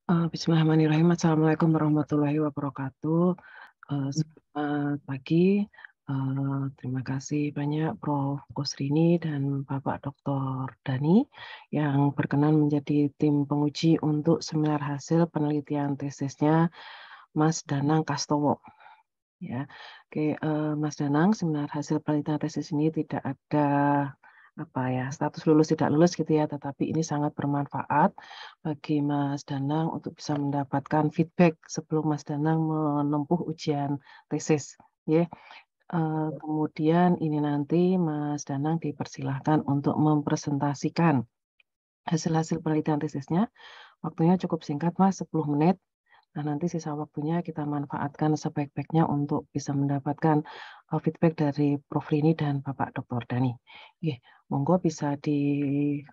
Bismillahirrahmanirrahim. Assalamualaikum warahmatullahi wabarakatuh. Selamat pagi. Terima kasih banyak Prof. Kusrini dan Bapak Dr. Dani yang berkenan menjadi tim penguji untuk seminar hasil penelitian tesisnya Mas Danang Kastowo. Ya, oke, Mas Danang, seminar hasil penelitian tesis ini tidak ada status lulus tidak lulus gitu ya, tetapi ini sangat bermanfaat bagi Mas Danang untuk bisa mendapatkan feedback sebelum Mas Danang menempuh ujian tesis. Ya. Kemudian ini nanti Mas Danang dipersilahkan untuk mempresentasikan hasil-hasil penelitian tesisnya. Waktunya cukup singkat Mas, 10 menit. Nah, nanti sisa waktunya kita manfaatkan sebaik-baiknya untuk bisa mendapatkan feedback dari Prof. Rini dan Bapak Dr. Dani. Oke, monggo bisa di-share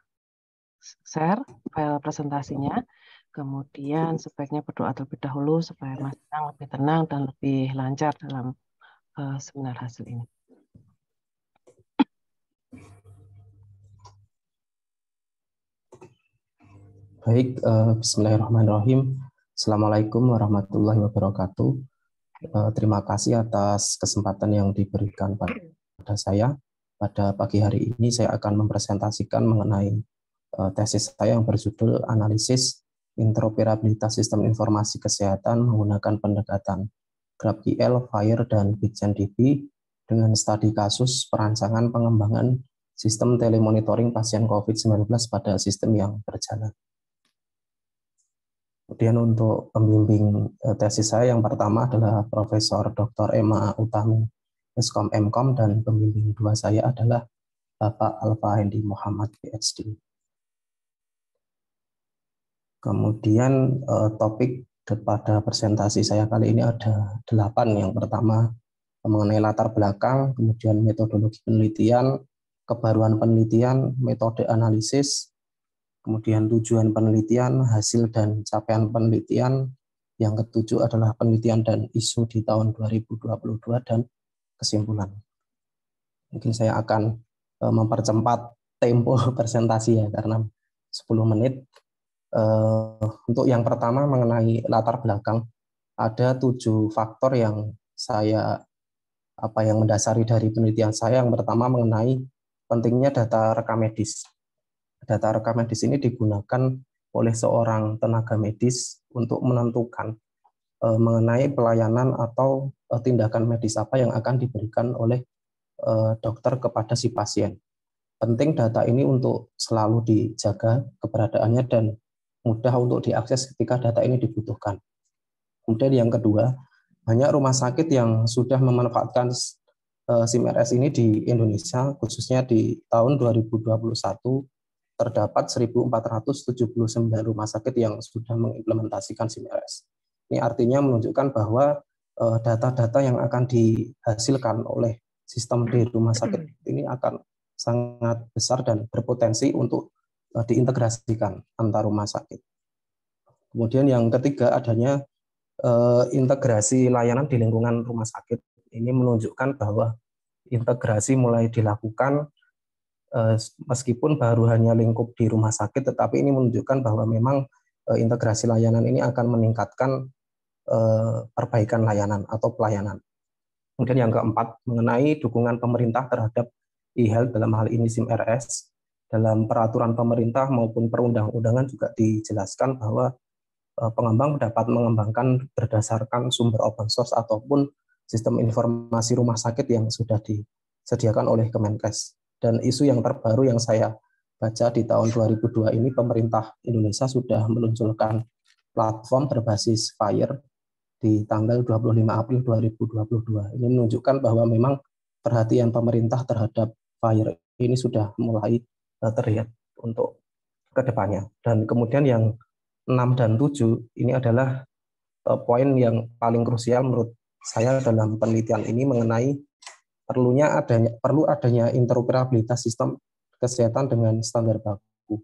file presentasinya. Kemudian sebaiknya berdoa terlebih dahulu supaya Mas Danang lebih tenang dan lebih lancar dalam seminar hasil ini. Baik, bismillahirrahmanirrahim. Assalamualaikum warahmatullahi wabarakatuh. Terima kasih atas kesempatan yang diberikan pada saya. Pada pagi hari ini saya akan mempresentasikan mengenai tesis saya yang berjudul Analisis Interoperabilitas Sistem Informasi Kesehatan menggunakan pendekatan GraphQL, FHIR, dan BigChainDB dengan studi kasus perancangan pengembangan sistem telemonitoring pasien COVID-19 pada sistem yang berjalan. Kemudian untuk pembimbing tesis saya yang pertama adalah Profesor Dr. Emma Utami, Eskom Mkom, dan pembimbing kedua saya adalah Bapak Alfa Hendi Muhammad, PhD. Kemudian topik pada presentasi saya kali ini ada 8. Yang pertama mengenai latar belakang, kemudian metodologi penelitian, kebaruan penelitian, metode analisis, kemudian tujuan penelitian, hasil dan capaian penelitian. Yang ketujuh adalah penelitian dan isu di tahun 2022 dan kesimpulan. Mungkin saya akan mempercepat tempo presentasi ya, karena 10 menit. Untuk yang pertama mengenai latar belakang, ada 7 faktor yang yang mendasari dari penelitian saya. Yang pertama mengenai pentingnya data rekam medis. Data rekam medis ini digunakan oleh seorang tenaga medis untuk menentukan mengenai pelayanan atau tindakan medis apa yang akan diberikan oleh dokter kepada si pasien. Penting data ini untuk selalu dijaga keberadaannya dan mudah untuk diakses ketika data ini dibutuhkan. Kemudian yang kedua, banyak rumah sakit yang sudah memanfaatkan SIM-RS ini di Indonesia, khususnya di tahun 2021, terdapat 1.479 rumah sakit yang sudah mengimplementasikan SIM-RS. Ini artinya menunjukkan bahwa data-data yang akan dihasilkan oleh sistem di rumah sakit ini akan sangat besar dan berpotensi untuk diintegrasikan antar rumah sakit. Kemudian yang ketiga, adanya integrasi layanan di lingkungan rumah sakit. Ini menunjukkan bahwa integrasi mulai dilakukan meskipun baru hanya lingkup di rumah sakit, tetapi ini menunjukkan bahwa memang integrasi layanan ini akan meningkatkan perbaikan layanan atau pelayanan. Kemudian yang keempat, mengenai dukungan pemerintah terhadap e-health, dalam hal ini SIM-RS. Dalam peraturan pemerintah maupun perundang-undangan juga dijelaskan bahwa pengembang dapat mengembangkan berdasarkan sumber open source ataupun sistem informasi rumah sakit yang sudah disediakan oleh Kemenkes. Dan isu yang terbaru yang saya baca di tahun 2002 ini, pemerintah Indonesia sudah meluncurkan platform berbasis FHIR di tanggal 25 April 2022. Ini menunjukkan bahwa memang perhatian pemerintah terhadap FHIR ini sudah mulai terlihat untuk kedepannya. Dan kemudian yang 6 dan 7 ini adalah poin yang paling krusial menurut saya dalam penelitian ini mengenai perlu adanya interoperabilitas sistem kesehatan dengan standar baku.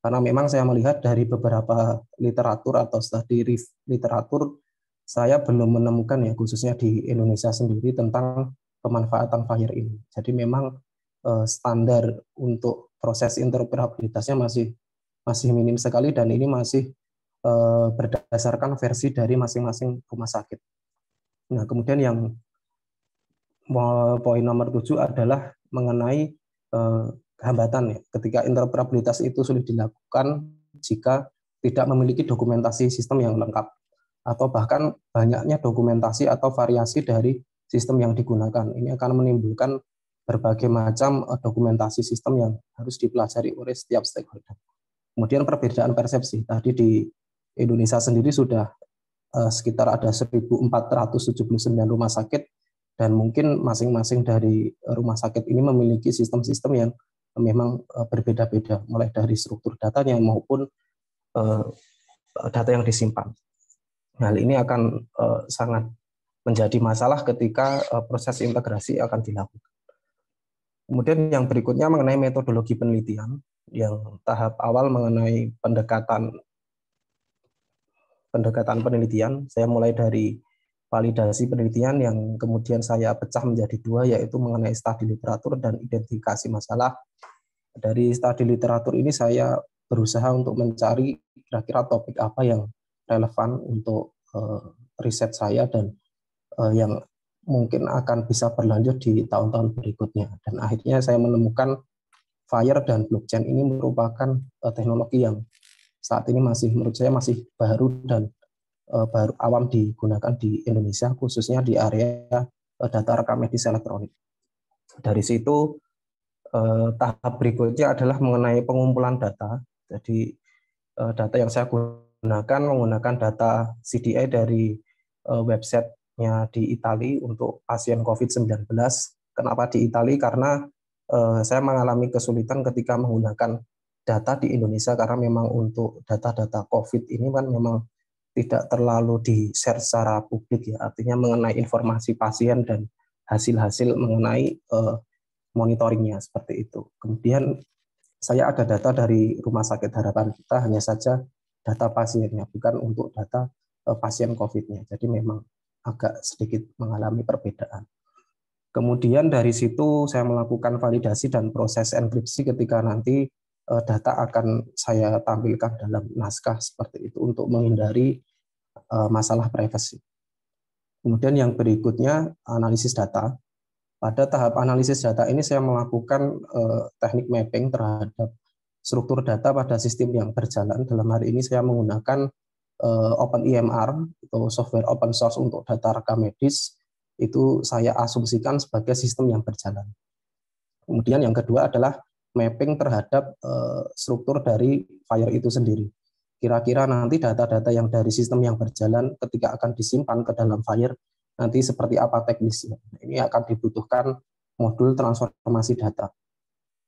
Karena memang saya melihat dari beberapa literatur atau studi literatur, saya belum menemukan ya khususnya di Indonesia sendiri tentang pemanfaatan FHIR ini. Jadi memang standar untuk proses interoperabilitasnya masih masih minim sekali dan ini masih berdasarkan versi dari masing-masing rumah sakit. Nah, kemudian yang poin nomor 7 adalah mengenai hambatan ya, ketika interoperabilitas itu sulit dilakukan jika tidak memiliki dokumentasi sistem yang lengkap atau bahkan banyaknya dokumentasi atau variasi dari sistem yang digunakan. Ini akan menimbulkan berbagai macam dokumentasi sistem yang harus dipelajari oleh setiap stakeholder. Kemudian perbedaan persepsi. Tadi di Indonesia sendiri sudah sekitar ada 1.479 rumah sakit dan mungkin masing-masing dari rumah sakit ini memiliki sistem-sistem yang memang berbeda-beda, mulai dari struktur datanya maupun data yang disimpan. Hal ini akan sangat menjadi masalah ketika proses integrasi akan dilakukan. Kemudian yang berikutnya mengenai metodologi penelitian, yang tahap awal mengenai pendekatan penelitian, saya mulai dari validasi penelitian yang kemudian saya pecah menjadi dua, yaitu mengenai studi literatur dan identifikasi masalah. Dari studi literatur ini saya berusaha untuk mencari kira-kira topik apa yang relevan untuk riset saya dan yang mungkin akan bisa berlanjut di tahun-tahun berikutnya. Dan akhirnya saya menemukan FHIR dan blockchain ini merupakan teknologi yang saat ini menurut saya masih baru dan baru awam digunakan di Indonesia, khususnya di area data rekam medis elektronik. Dari situ tahap berikutnya adalah mengenai pengumpulan data. Jadi data yang saya gunakan menggunakan data CDI dari websitenya di Italia untuk pasien COVID-19. Kenapa di Italia? Karena saya mengalami kesulitan ketika menggunakan data di Indonesia karena memang untuk data-data COVID ini kan memang tidak terlalu di-share secara publik ya, artinya mengenai informasi pasien dan hasil-hasil mengenai monitoringnya seperti itu. Kemudian saya ada data dari Rumah Sakit Harapan Kita, hanya saja data pasiennya, bukan untuk data pasien COVID-nya. Jadi memang agak sedikit mengalami perbedaan. Kemudian dari situ saya melakukan validasi dan proses enkripsi ketika nanti data akan saya tampilkan dalam naskah seperti itu untuk menghindari masalah privasi. Kemudian yang berikutnya analisis data. Pada tahap analisis data ini saya melakukan teknik mapping terhadap struktur data pada sistem yang berjalan. Dalam hari ini saya menggunakan OpenEMR atau software open source untuk data rekam medis. Itu saya asumsikan sebagai sistem yang berjalan. Kemudian yang kedua adalah mapping terhadap struktur dari FHIR itu sendiri. Kira-kira nanti data-data yang dari sistem yang berjalan ketika akan disimpan ke dalam FHIR nanti seperti apa teknisnya. Ini akan dibutuhkan modul transformasi data.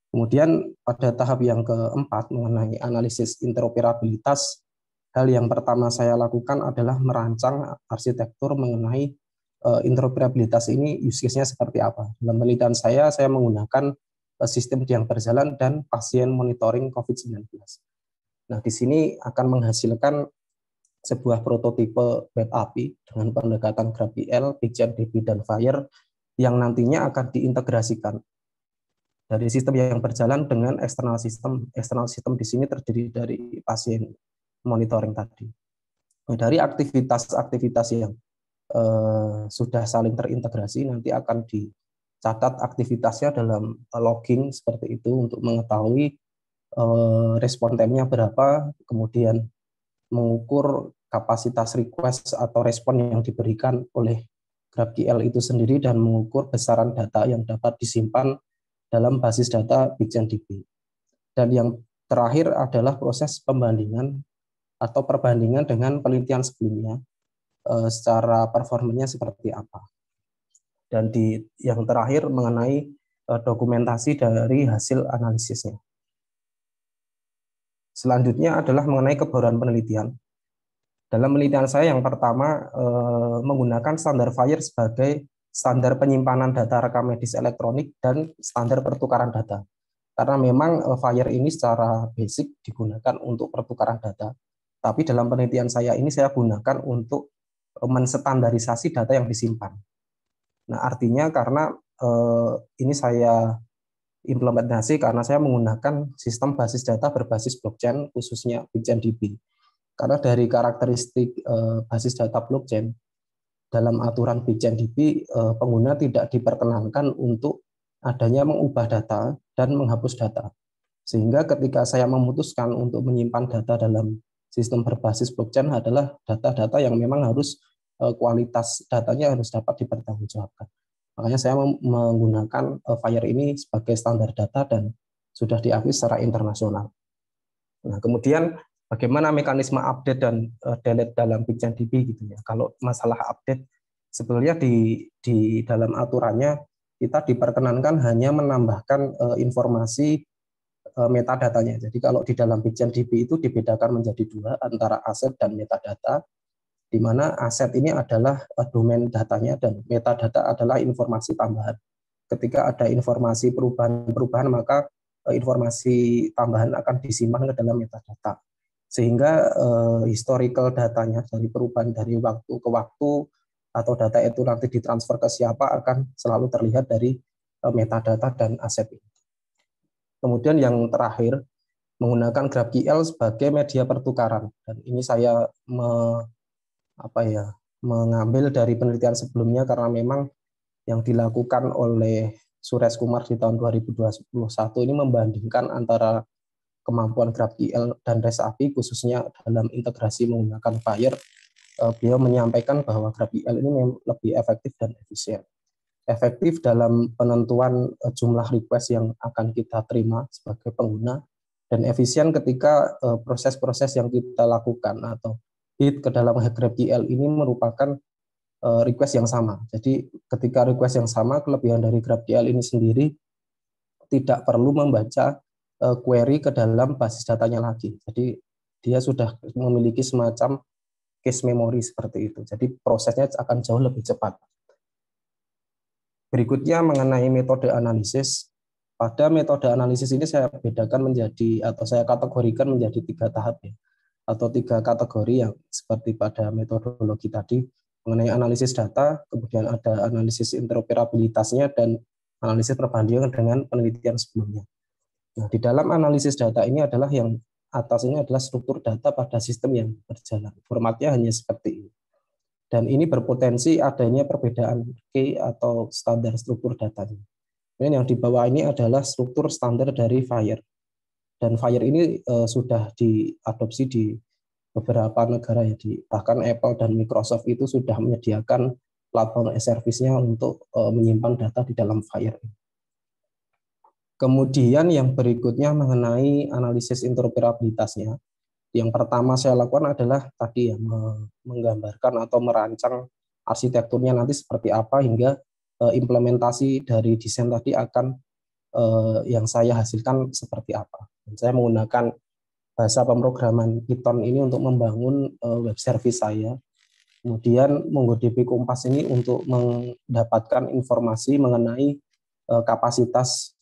Kemudian pada tahap yang keempat mengenai analisis interoperabilitas, hal yang pertama saya lakukan adalah merancang arsitektur mengenai interoperabilitas ini use case-nya seperti apa. Dalam penelitian saya menggunakan sistem yang berjalan dan pasien monitoring COVID-19. Nah, di sini akan menghasilkan sebuah prototipe web API dengan pendekatan GraphQL, BigchainDB, dan FHIR yang nantinya akan diintegrasikan dari sistem yang berjalan dengan eksternal sistem. Eksternal sistem di sini terdiri dari pasien monitoring tadi. Nah, dari aktivitas-aktivitas yang sudah saling terintegrasi nanti akan dicatat aktivitasnya dalam logging seperti itu untuk mengetahui respon time-nya berapa, kemudian mengukur kapasitas request atau respon yang diberikan oleh GraphQL itu sendiri dan mengukur besaran data yang dapat disimpan dalam basis data BigchainDB. Dan yang terakhir adalah proses pembandingan atau perbandingan dengan penelitian sebelumnya secara performanya seperti apa. Dan yang terakhir mengenai dokumentasi dari hasil analisisnya. Selanjutnya adalah mengenai kebocoran penelitian. Dalam penelitian saya yang pertama menggunakan standar FHIR sebagai standar penyimpanan data rekam medis elektronik dan standar pertukaran data. Karena memang FHIR ini secara basic digunakan untuk pertukaran data. Tapi dalam penelitian saya ini saya gunakan untuk menstandarisasi data yang disimpan. Nah, artinya karena ini saya implementasi karena saya menggunakan sistem basis data berbasis blockchain, khususnya BitchainDB. Karena dari karakteristik basis data blockchain, dalam aturan BitchainDB, pengguna tidak diperkenankan untuk adanya mengubah data dan menghapus data. Sehingga ketika saya memutuskan untuk menyimpan data dalam sistem berbasis blockchain adalah data-data yang memang harus kualitas datanya harus dapat dipertanggungjawabkan. Makanya saya menggunakan FHIR ini sebagai standar data dan sudah diakui secara internasional. Nah, kemudian bagaimana mekanisme update dan delete dalam BitchainDB gitu ya. Kalau masalah update sebenarnya di dalam aturannya kita diperkenankan hanya menambahkan informasi metadatanya. Jadi kalau di dalam BitchainDB itu dibedakan menjadi dua antara aset dan metadata, di mana aset ini adalah domain datanya dan metadata adalah informasi tambahan. Ketika ada informasi perubahan-perubahan, maka informasi tambahan akan disimpan ke dalam metadata. Sehingga historical datanya dari perubahan dari waktu ke waktu atau data itu nanti ditransfer ke siapa akan selalu terlihat dari metadata dan aset ini. Kemudian yang terakhir, menggunakan GraphQL sebagai media pertukaran. Dan ini saya mengambil dari penelitian sebelumnya karena memang yang dilakukan oleh Suresh Kumar di tahun 2021 ini membandingkan antara kemampuan GraphQL dan REST API khususnya dalam integrasi menggunakan FHIR. Beliau menyampaikan bahwa GraphQL ini lebih efektif dan efisien. Efektif dalam penentuan jumlah request yang akan kita terima sebagai pengguna, dan efisien ketika proses-proses yang kita lakukan atau hit ke dalam GraphQL ini merupakan request yang sama. Jadi ketika request yang sama, kelebihan dari GraphQL ini sendiri tidak perlu membaca query ke dalam basis datanya lagi. Jadi dia sudah memiliki semacam cache memory seperti itu. Jadi prosesnya akan jauh lebih cepat. Berikutnya mengenai metode analisis. Pada metode analisis ini saya bedakan menjadi atau saya kategorikan menjadi 3 tahap ya, atau 3 kategori yang seperti pada metodologi tadi mengenai analisis data, kemudian ada analisis interoperabilitasnya dan analisis perbandingan dengan penelitian sebelumnya. Nah, di dalam analisis data ini adalah yang atasnya adalah struktur data pada sistem yang berjalan. Formatnya hanya seperti ini. Dan ini berpotensi adanya perbedaan key atau standar struktur datanya. Dan yang di bawah ini adalah struktur standar dari FHIR. Dan FHIR ini sudah diadopsi di beberapa negara ya, bahkan Apple dan Microsoft itu sudah menyediakan platform as-service-nya untuk menyimpan data di dalam FHIR. Kemudian yang berikutnya mengenai analisis interoperabilitasnya. Yang pertama saya lakukan adalah tadi ya, menggambarkan atau merancang arsitekturnya nanti seperti apa hingga implementasi dari desain tadi akan yang saya hasilkan seperti apa. Dan saya menggunakan bahasa pemrograman Python ini untuk membangun web service saya. Kemudian MongoDB Kompas ini untuk mendapatkan informasi mengenai kapasitas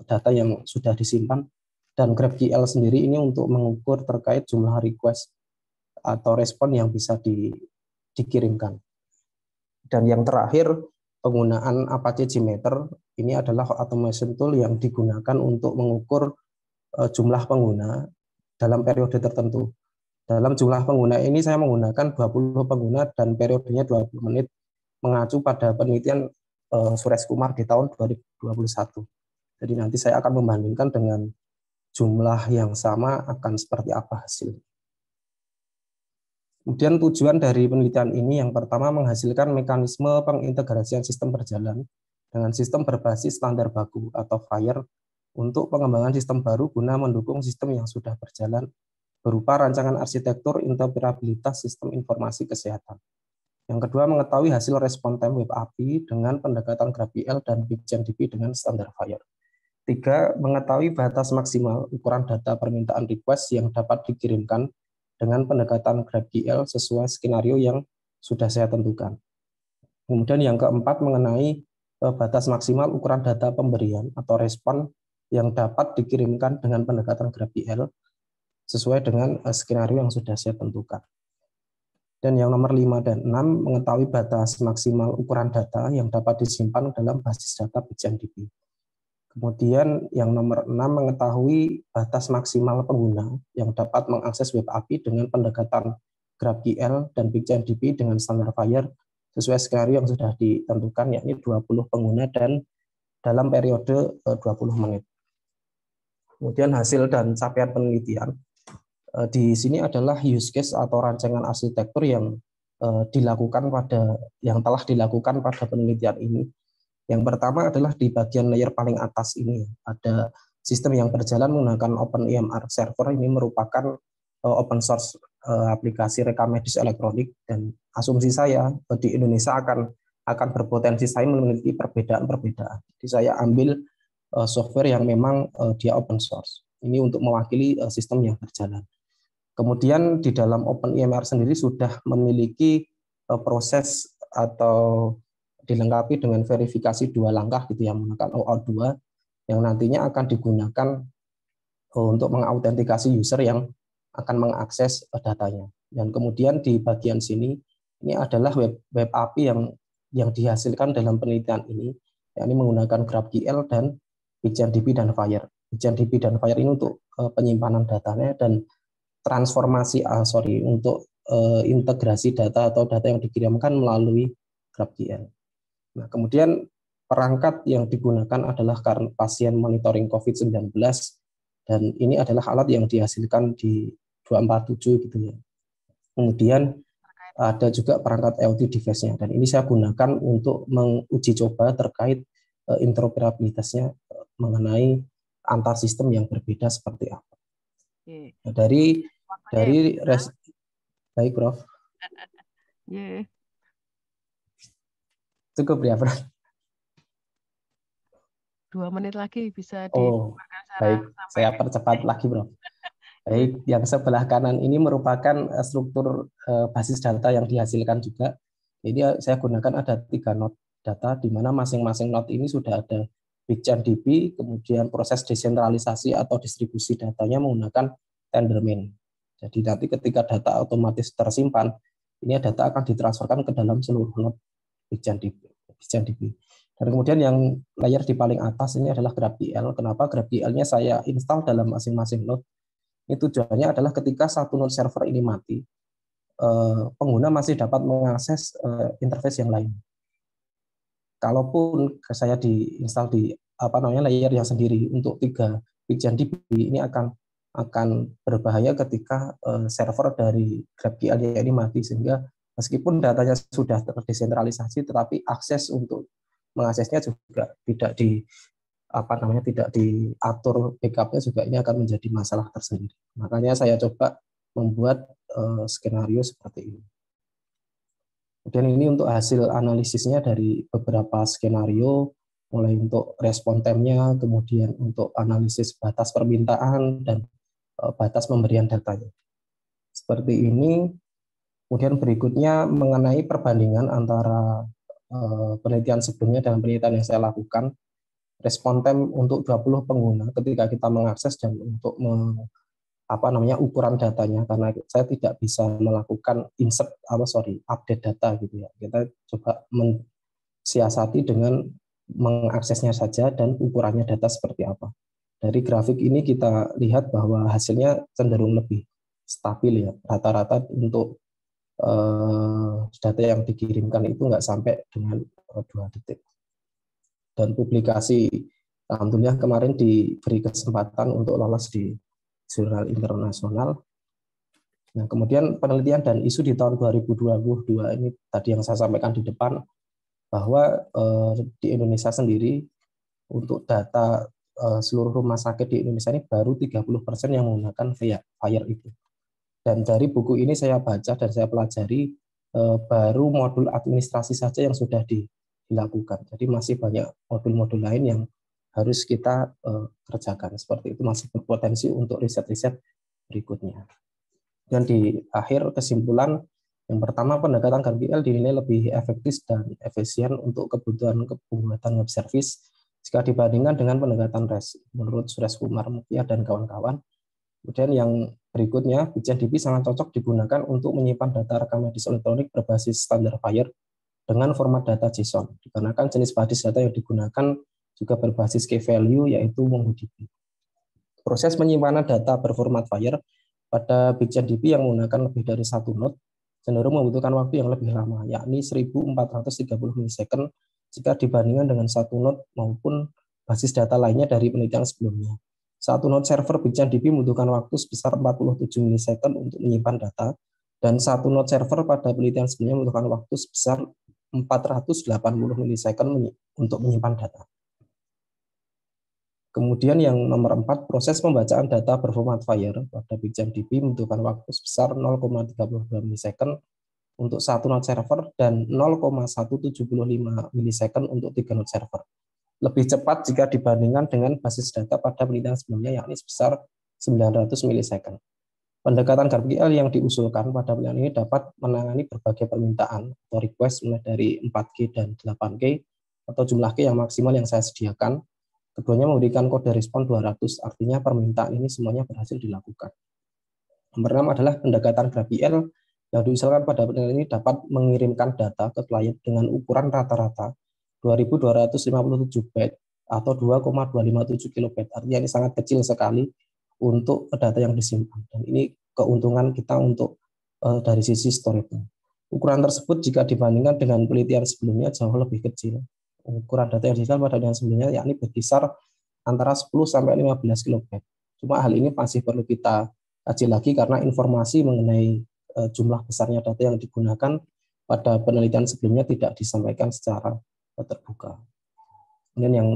data yang sudah disimpan. Dan GraphQL sendiri ini untuk mengukur terkait jumlah request atau respon yang bisa dikirimkan. Dan yang terakhir, penggunaan Apache JMeter ini adalah automation tool yang digunakan untuk mengukur jumlah pengguna dalam periode tertentu. Dalam jumlah pengguna ini saya menggunakan 20 pengguna dan periodenya 20 menit mengacu pada penelitian Suresh Kumar di tahun 2021. Jadi nanti saya akan membandingkan dengan jumlah yang sama akan seperti apa hasilnya. Kemudian tujuan dari penelitian ini yang pertama menghasilkan mekanisme pengintegrasian sistem berjalan dengan sistem berbasis standar baku atau FHIR untuk pengembangan sistem baru guna mendukung sistem yang sudah berjalan berupa rancangan arsitektur interoperabilitas sistem informasi kesehatan. Yang kedua mengetahui hasil respon time web API dengan pendekatan GraphQL dan BitchainDB dengan standar FHIR. 3. Mengetahui batas maksimal ukuran data permintaan request yang dapat dikirimkan dengan pendekatan GraphQL sesuai skenario yang sudah saya tentukan. Kemudian yang keempat mengenai batas maksimal ukuran data pemberian atau respon yang dapat dikirimkan dengan pendekatan GraphQL sesuai dengan skenario yang sudah saya tentukan. Dan yang nomor 5 dan 6 mengetahui batas maksimal ukuran data yang dapat disimpan dalam basis data BitchainDB. Kemudian yang nomor 6, mengetahui batas maksimal pengguna yang dapat mengakses web API dengan pendekatan GraphQL dan BigchainDB dengan standar FHIR sesuai skenario yang sudah ditentukan, yakni 20 pengguna dan dalam periode 20 menit. Kemudian hasil dan capaian penelitian. Di sini adalah use case atau rancangan arsitektur yang telah dilakukan pada penelitian ini. Yang pertama adalah di bagian layer paling atas ini ada sistem yang berjalan menggunakan OpenEMR server. Ini merupakan open source aplikasi rekam medis elektronik, dan asumsi saya di Indonesia akan berpotensi saya memiliki perbedaan-perbedaan. Jadi saya ambil software yang memang dia open source. Ini untuk mewakili sistem yang berjalan. Kemudian di dalam OpenEMR sendiri sudah memiliki proses atau dilengkapi dengan verifikasi 2 langkah gitu yang menggunakan OAuth 2 yang nantinya akan digunakan untuk mengautentikasi user yang akan mengakses datanya. Dan kemudian di bagian sini ini adalah web API yang dihasilkan dalam penelitian ini, yakni menggunakan GraphQL dan BigchainDB dan FHIR. BigchainDB dan FHIR ini untuk penyimpanan datanya dan transformasi untuk integrasi data atau data yang dikirimkan melalui GraphQL. Nah, kemudian perangkat yang digunakan adalah karena pasien monitoring COVID-19, dan ini adalah alat yang dihasilkan di 247 gitu ya. Kemudian ada juga perangkat IoT device-nya, dan ini saya gunakan untuk menguji coba terkait interoperabilitasnya mengenai antar sistem yang berbeda seperti apa. Nah, baik, Prof. Cukup ya, Prof. 2 menit lagi bisa baik, saya percepat lagi, Bro. Baik, yang sebelah kanan ini merupakan struktur basis data yang dihasilkan juga. Jadi saya gunakan ada 3 node data, di mana masing-masing node ini sudah ada BigchainDB, kemudian proses desentralisasi atau distribusi datanya menggunakan Tendermint. Jadi nanti ketika data otomatis tersimpan, ini data akan ditransferkan ke dalam seluruh node BigchainDB. Dan kemudian yang layer di paling atas ini adalah GraphQL. Kenapa GraphQL-nya saya install dalam masing-masing node? Ini tujuannya adalah ketika satu node server ini mati, pengguna masih dapat mengakses interface yang lain. Kalaupun saya diinstal di layer yang sendiri untuk 3 BigchainDB, ini akan berbahaya ketika server dari GraphQL ini mati, sehingga meskipun datanya sudah terdesentralisasi, tetapi akses untuk mengaksesnya juga tidak diatur backupnya, juga ini akan menjadi masalah tersendiri. Makanya saya coba membuat skenario seperti ini. Kemudian ini untuk hasil analisisnya dari beberapa skenario, mulai untuk respon time-nya, kemudian untuk analisis batas permintaan dan batas pemberian datanya. Seperti ini. Kemudian berikutnya mengenai perbandingan antara penelitian sebelumnya dan penelitian yang saya lakukan. Respon time untuk 20 pengguna ketika kita mengakses dan untuk ukuran datanya, karena saya tidak bisa melakukan update data gitu ya. Kita coba mensiasati dengan mengaksesnya saja dan ukurannya data seperti apa. Dari grafik ini kita lihat bahwa hasilnya cenderung lebih stabil ya. Rata-rata untuk data yang dikirimkan itu nggak sampai dengan 2 detik. Dan publikasi alhamdulillah kemarin diberi kesempatan untuk lolos di jurnal internasional. Nah, kemudian penelitian dan isu di tahun 2022 ini tadi yang saya sampaikan di depan, bahwa di Indonesia sendiri untuk data seluruh rumah sakit di Indonesia ini baru 30% yang menggunakan FHIR itu. Dan dari buku ini saya baca dan saya pelajari baru modul administrasi saja yang sudah dilakukan. Jadi masih banyak modul-modul lain yang harus kita kerjakan. Seperti itu, masih berpotensi untuk riset-riset berikutnya. Dan di akhir kesimpulan, yang pertama, pendekatan GraphQL dinilai lebih efektif dan efisien untuk kebutuhan pembuatan web service jika dibandingkan dengan pendekatan REST menurut Suresh Kumar Mukhya dan kawan-kawan. Kemudian yang berikutnya, BigchainDB sangat cocok digunakan untuk menyimpan data rekam medis elektronik berbasis standar FHIR dengan format data JSON, dikarenakan jenis basis data yang digunakan juga berbasis key value yaitu MongoDB. Proses penyimpanan data berformat FHIR pada BigchainDB yang menggunakan lebih dari satu node cenderung membutuhkan waktu yang lebih lama, yakni 1430 milisekund jika dibandingkan dengan satu node maupun basis data lainnya dari penelitian sebelumnya. Satu node server BigchainDB membutuhkan waktu sebesar 47 milisekund untuk menyimpan data, dan satu node server pada penelitian sebelumnya membutuhkan waktu sebesar 480 milisekund untuk menyimpan data. Kemudian yang nomor 4, proses pembacaan data berformat FHIR pada BigchainDB membutuhkan waktu sebesar 0,32 milisekund untuk satu node server dan 0,175 milisekund untuk 3 node server. Lebih cepat jika dibandingkan dengan basis data pada penelitian sebelumnya, yakni sebesar 900 milisekund. Pendekatan GraphQL yang diusulkan pada penelitian ini dapat menangani berbagai permintaan atau request mulai dari 4G dan 8G atau jumlah K yang maksimal yang saya sediakan. Keduanya memberikan kode respon 200, artinya permintaan ini semuanya berhasil dilakukan. Nomor 6 adalah pendekatan GraphQL yang diusulkan pada penelitian ini dapat mengirimkan data ke klien dengan ukuran rata-rata 2257 byte atau 2,257 kilobyte. Artinya ini sangat kecil sekali untuk data yang disimpan. Dan ini keuntungan kita untuk dari sisi storage. Ukuran tersebut jika dibandingkan dengan penelitian sebelumnya jauh lebih kecil. Ukuran data yang disimpan pada penelitian sebelumnya yakni berkisar antara 10 sampai 15 kilobyte. Cuma hal ini masih perlu kita kaji lagi karena informasi mengenai jumlah besarnya data yang digunakan pada penelitian sebelumnya tidak disampaikan secara terbuka. Kemudian yang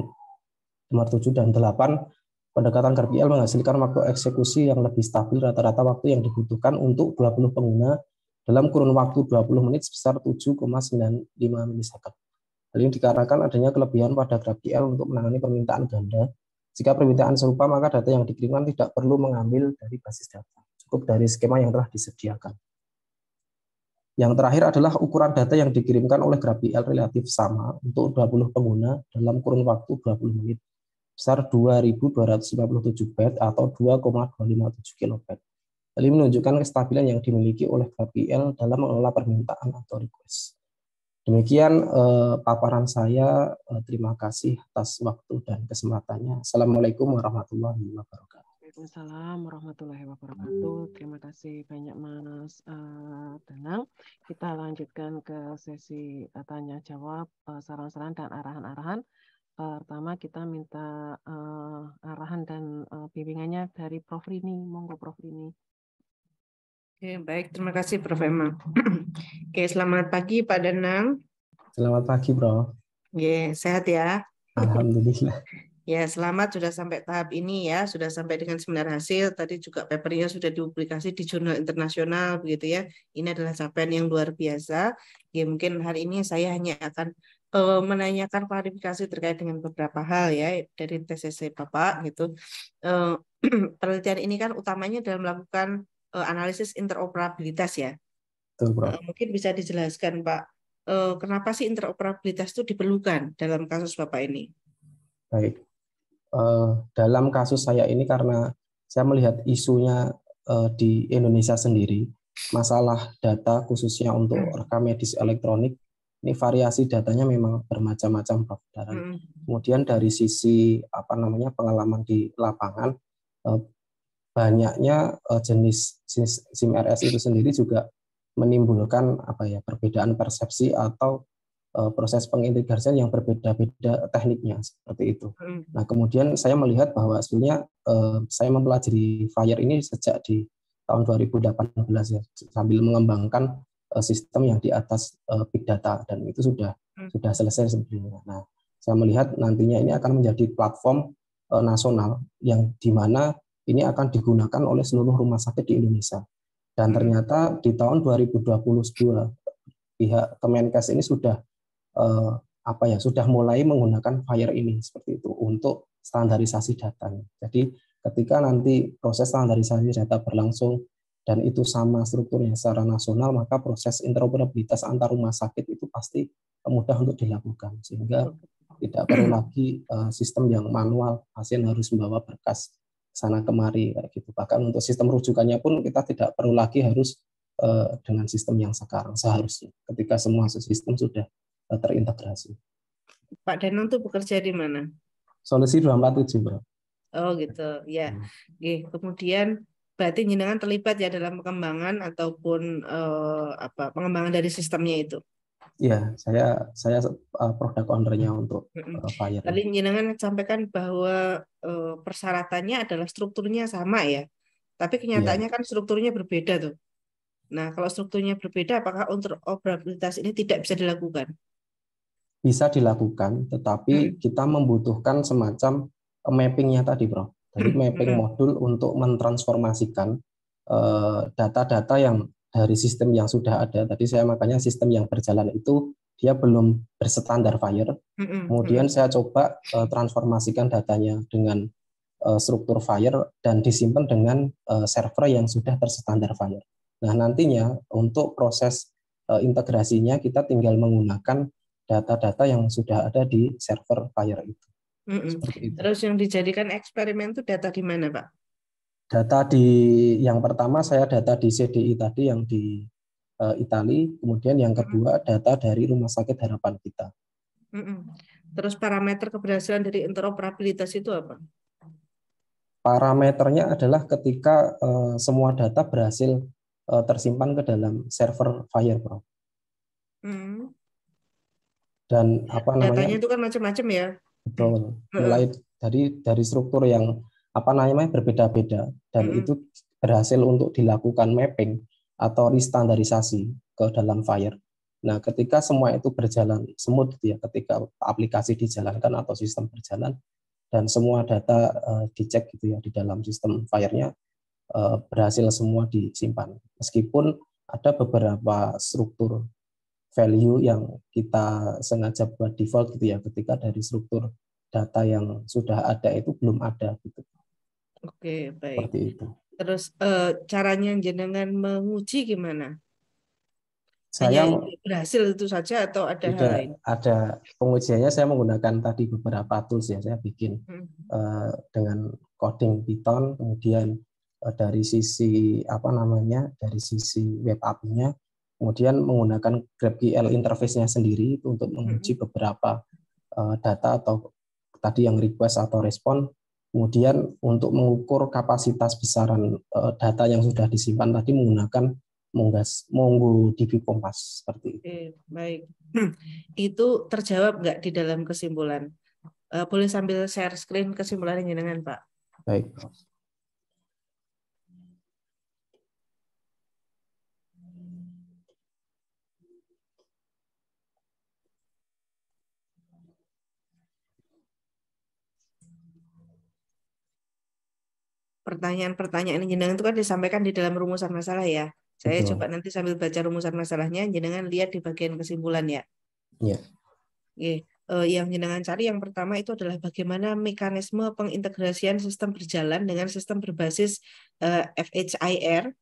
nomor 7 dan 8, pendekatan GraphQL menghasilkan waktu eksekusi yang lebih stabil, rata-rata waktu yang dibutuhkan untuk 20 pengguna dalam kurun waktu 20 menit sebesar 7,95 milisekund. Hal ini dikarenakan adanya kelebihan pada GraphQL untuk menangani permintaan ganda. Jika permintaan serupa, maka data yang dikirimkan tidak perlu mengambil dari basis data, cukup dari skema yang telah disediakan. Yang terakhir adalah ukuran data yang dikirimkan oleh GraphQL relatif sama untuk 20 pengguna dalam kurun waktu 20 menit, besar 2257 byte atau 2,257 kilobyte. Hal ini menunjukkan kestabilan yang dimiliki oleh GraphQL dalam mengelola permintaan atau request. Demikian paparan saya. Terima kasih atas waktu dan kesempatannya. Assalamualaikum warahmatullahi wabarakatuh. Waalaikumsalam warahmatullahi wabarakatuh. Terima kasih banyak Mas Danang. Kita lanjutkan ke sesi tanya jawab, saran-saran dan arahan-arahan. Pertama kita minta arahan dan bimbingannya dari Prof. Rini. Monggo Prof. Rini. Oke, baik, terima kasih Prof. Emma. Oke, selamat pagi Pak Danang. Selamat pagi, Bro. Oke, sehat ya? Alhamdulillah. Ya, selamat sudah sampai tahap ini ya, sudah sampai dengan seminar hasil. Tadi juga papernya sudah dipublikasi di jurnal internasional begitu ya. Ini adalah capaian yang luar biasa. Ya, mungkin hari ini saya hanya akan menanyakan klarifikasi terkait dengan beberapa hal ya dari TCC Bapak gitu. Penelitian ini kan utamanya dalam melakukan analisis interoperabilitas ya. Betul, Bro. Mungkin bisa dijelaskan Pak, kenapa sih interoperabilitas itu diperlukan dalam kasus Bapak ini? Baik. Dalam kasus saya ini karena saya melihat isunya di Indonesia sendiri, masalah data khususnya untuk rekam medis elektronik, ini variasi datanya memang bermacam-macam, Prof. Kemudian dari sisi pengalaman di lapangan, banyaknya jenis SIM RS itu sendiri juga menimbulkan perbedaan persepsi atau proses pengintegrasian yang berbeda-beda tekniknya seperti itu. Nah, kemudian saya melihat bahwa sebenarnya saya mempelajari FHIR ini sejak di tahun 2018 ya, sambil mengembangkan sistem yang di atas big data, dan itu sudah selesai sebenarnya. Nah, saya melihat nantinya ini akan menjadi platform nasional yang di mana ini akan digunakan oleh seluruh rumah sakit di Indonesia. Dan ternyata di tahun 2022 pihak Kemenkes ini sudah sudah mulai menggunakan FHIR ini seperti itu untuk standarisasi datanya. Jadi ketika nanti proses standarisasi data berlangsung dan itu sama strukturnya secara nasional, maka proses interoperabilitas antar rumah sakit itu pasti mudah untuk dilakukan, sehingga tidak perlu lagi sistem yang manual, pasien harus membawa berkas sana kemari kayak gitu. Bahkan untuk sistem rujukannya pun kita tidak perlu lagi harus dengan sistem yang sekarang seharusnya, ketika semua sistem sudah terintegrasi. Pak Danang tuh bekerja di mana? Solusi 247, Bro. Oh gitu, ya. Oke. Kemudian berarti jenengan terlibat ya dalam pengembangan ataupun pengembangan dari sistemnya itu. Iya, saya product owner-nya untuk Mm-mm. Fire Tadi ini. jenengan sampaikan bahwa persyaratannya adalah strukturnya sama ya, tapi Iya, kenyataannya kan strukturnya berbeda tuh. Nah, kalau strukturnya berbeda, apakah interoperabilitas ini tidak bisa dilakukan? bisa dilakukan, tetapi Mm-mm. kita membutuhkan semacam mapping-nya tadi, Bro. Jadi mapping Mm-mm. modul untuk mentransformasikan data-data yang dari sistem yang sudah ada. Tadi saya makanya sistem yang berjalan itu dia belum berstandar Fire. Mm-mm. Kemudian Mm-mm. saya coba transformasikan datanya dengan struktur Fire dan disimpan dengan server yang sudah terstandar Fire. Nah, nantinya untuk proses integrasinya kita tinggal menggunakan data-data yang sudah ada di server Fire itu. Mm-mm. Seperti itu. Terus yang dijadikan eksperimen itu data di mana, Pak? Data di yang pertama saya data di CDI tadi yang di Italia, kemudian yang Mm-mm. kedua data dari Rumah Sakit Harapan Kita. Mm-mm. Terus parameter keberhasilan dari interoperabilitas itu apa? Parameternya adalah ketika semua data berhasil tersimpan ke dalam server Fire, Bro. Mm. Dan apa Datanya namanya? itu kan macam-macam ya. Betul. Mm-mm. Mulai dari struktur yang apa namanya berbeda-beda dan Mm-mm. itu berhasil untuk dilakukan mapping atau restandarisasi ke dalam Fire. Nah, ketika semua itu berjalan smooth gitu ya, ketika aplikasi dijalankan atau sistem berjalan dan semua data dicek gitu ya di dalam sistem Fire-nya berhasil semua disimpan. Meskipun ada beberapa struktur value yang kita sengaja buat default gitu ya, ketika dari struktur data yang sudah ada itu belum ada gitu. Oke, baik. Seperti itu. Terus caranya jenengan menguji gimana? Hanya Saya berhasil itu saja atau ada hal tidak lain? ada pengujiannya, saya menggunakan tadi beberapa tools ya, saya bikin Hmm. dengan coding Python, kemudian dari sisi apa namanya, dari sisi web API-nya, kemudian menggunakan GraphQL interface-nya sendiri itu untuk menguji beberapa data atau tadi yang request atau respon, kemudian untuk mengukur kapasitas besaran data yang sudah disimpan tadi menggunakan MongoDB Compass seperti itu. Oke, baik. Itu terjawab nggak di dalam kesimpulan? Boleh sambil share screen kesimpulannya jenengan, Pak. Baik. Pertanyaan-pertanyaan jenengan itu kan disampaikan di dalam rumusan masalah ya. Saya coba Betul. nanti sambil baca rumusan masalahnya, jenengan lihat di bagian kesimpulan ya. Ya. Oke. Yang jenengan cari yang pertama itu adalah bagaimana mekanisme pengintegrasian sistem berjalan dengan sistem berbasis FHIR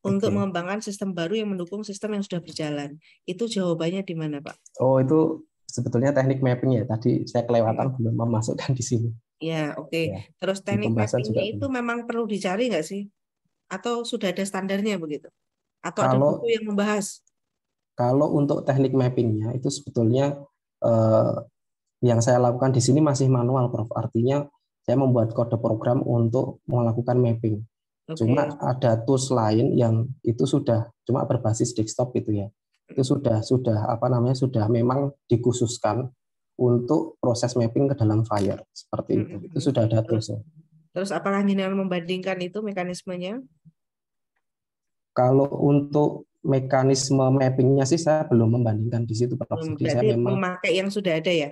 untuk Oke. mengembangkan sistem baru yang mendukung sistem yang sudah berjalan. Itu jawabannya di mana, Pak? Oh, itu sebetulnya teknik mapping ya. Tadi saya kelewatan Mm-mm. belum memasukkan di sini. Ya, oke. Ya. Terus Di teknik pembahasan mappingnya juga itu belum. memang perlu dicari nggak sih? Atau sudah ada standarnya begitu? Atau ada buku Kalau yang membahas? kalau untuk teknik mappingnya itu sebetulnya eh, yang saya lakukan di sini masih manual, Prof. Artinya saya membuat kode program untuk melakukan mapping. Oke. Cuma ada tools lain yang itu sudah cuma berbasis desktop gitu ya. Itu sudah apa namanya sudah memang dikhususkan untuk proses mapping ke dalam Fire seperti itu. Itu Mm-mm. sudah ada Terus, toolsnya. terus apakah jenengan membandingkan itu mekanismenya? Kalau untuk mekanisme mappingnya sih saya belum membandingkan di situ, Prof. Jadi saya Berarti memang memakai yang sudah ada ya?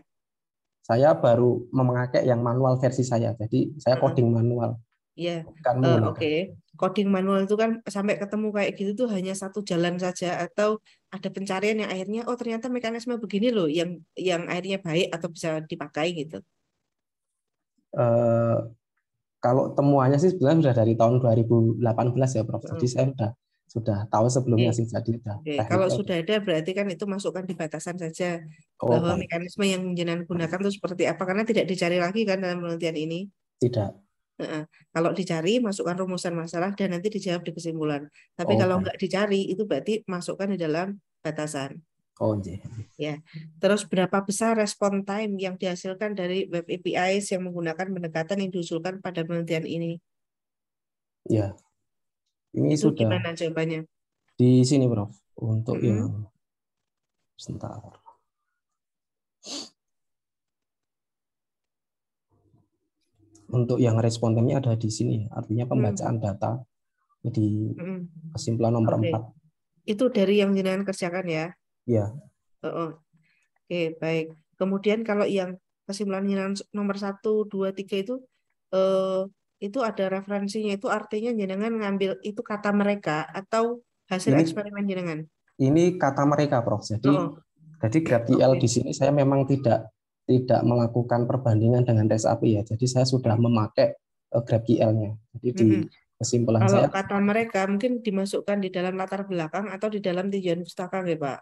saya baru memakai yang manual versi saya. Jadi saya Heeh. coding manual, Ya, bukan menggunakan. oke. Coding manual itu kan sampai ketemu kayak gitu tuh hanya satu jalan saja atau ada pencarian yang akhirnya oh ternyata mekanisme begini loh yang akhirnya baik atau bisa dipakai gitu. Eh, Kalau temuannya sih sebenarnya sudah dari tahun 2018 ya, Prof. Jadi Heeh. saya sudah tahu sebelumnya Oke. sih, jadi sudah Oke, kalau tekniknya udah. sudah ada berarti kan itu masukkan di batasan saja Oh, bahwa baik. mekanisme yang jenengan gunakan itu seperti apa karena tidak dicari lagi kan dalam penelitian ini. Tidak. Heeh. Kalau dicari masukkan rumusan masalah dan nanti dijawab di kesimpulan. Tapi Oh, kalau baik. nggak dicari itu berarti masukkan di dalam batasan. Oh, iya. Ya. Terus berapa besar respon time yang dihasilkan dari web APIs yang menggunakan pendekatan yang diusulkan pada penelitian ini? Ya, ini Itu sudah gimana jawabannya? di sini, Prof. Untuk Mm-mm. yang sebentar. Untuk yang respon time-nya ada di sini, artinya pembacaan data di Mm-mm. kesimpulan nomor Oke. 4. Itu dari yang jenengan kerjakan ya. Ya, Oh, oke, baik. Kemudian kalau yang kesimpulan jenengan nomor 1, 2, 3 eh, itu ada referensinya. Itu artinya jenengan ngambil itu kata mereka atau hasil ini eksperimen jenengan. kata mereka, Prof. Oh, Jadi GraphQL oke. di sini saya memang tidak melakukan perbandingan dengan REST API ya. Jadi saya sudah Mm, memakai GraphQL-nya. Jadi di mm-mm. kesimpulan Kalau saya, kata mereka mungkin dimasukkan di dalam latar belakang atau di dalam tujuan pustaka ya, Pak.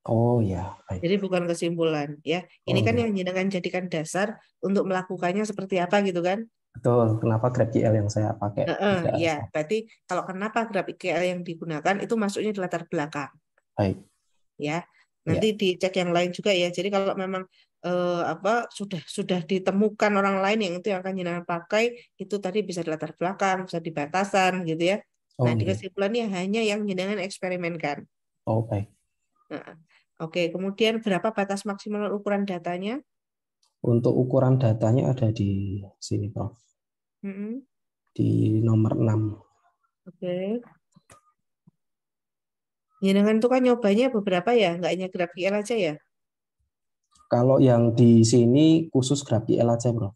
oh ya, baik. Jadi bukan kesimpulan ya. Ini Oh kan ya, yang jenengan jadikan dasar untuk melakukannya seperti apa gitu kan? betul. Kenapa GraphQL yang saya pakai tidak Ya, REST API? berarti kalau kenapa GraphQL yang digunakan itu masuknya di latar belakang Baik, ya. Nanti ya. dicek yang lain juga ya. Jadi kalau memang apa sudah ditemukan orang lain yang itu yang akan jenengan pakai itu tadi bisa di latar belakang, bisa di batasan gitu ya. Nah, Oh di ya, kesimpulannya hanya yang jenengan eksperimenkan. oh baik. Nah, oke, kemudian berapa batas maksimal ukuran datanya? Untuk ukuran datanya ada di sini, Prof. Mm-mm. Di nomor 6. Oke. Jenengan tuh kan nyobanya beberapa ya, nggak hanya GraphQL aja ya. Kalau yang di sini khusus GraphQL aja, Prof.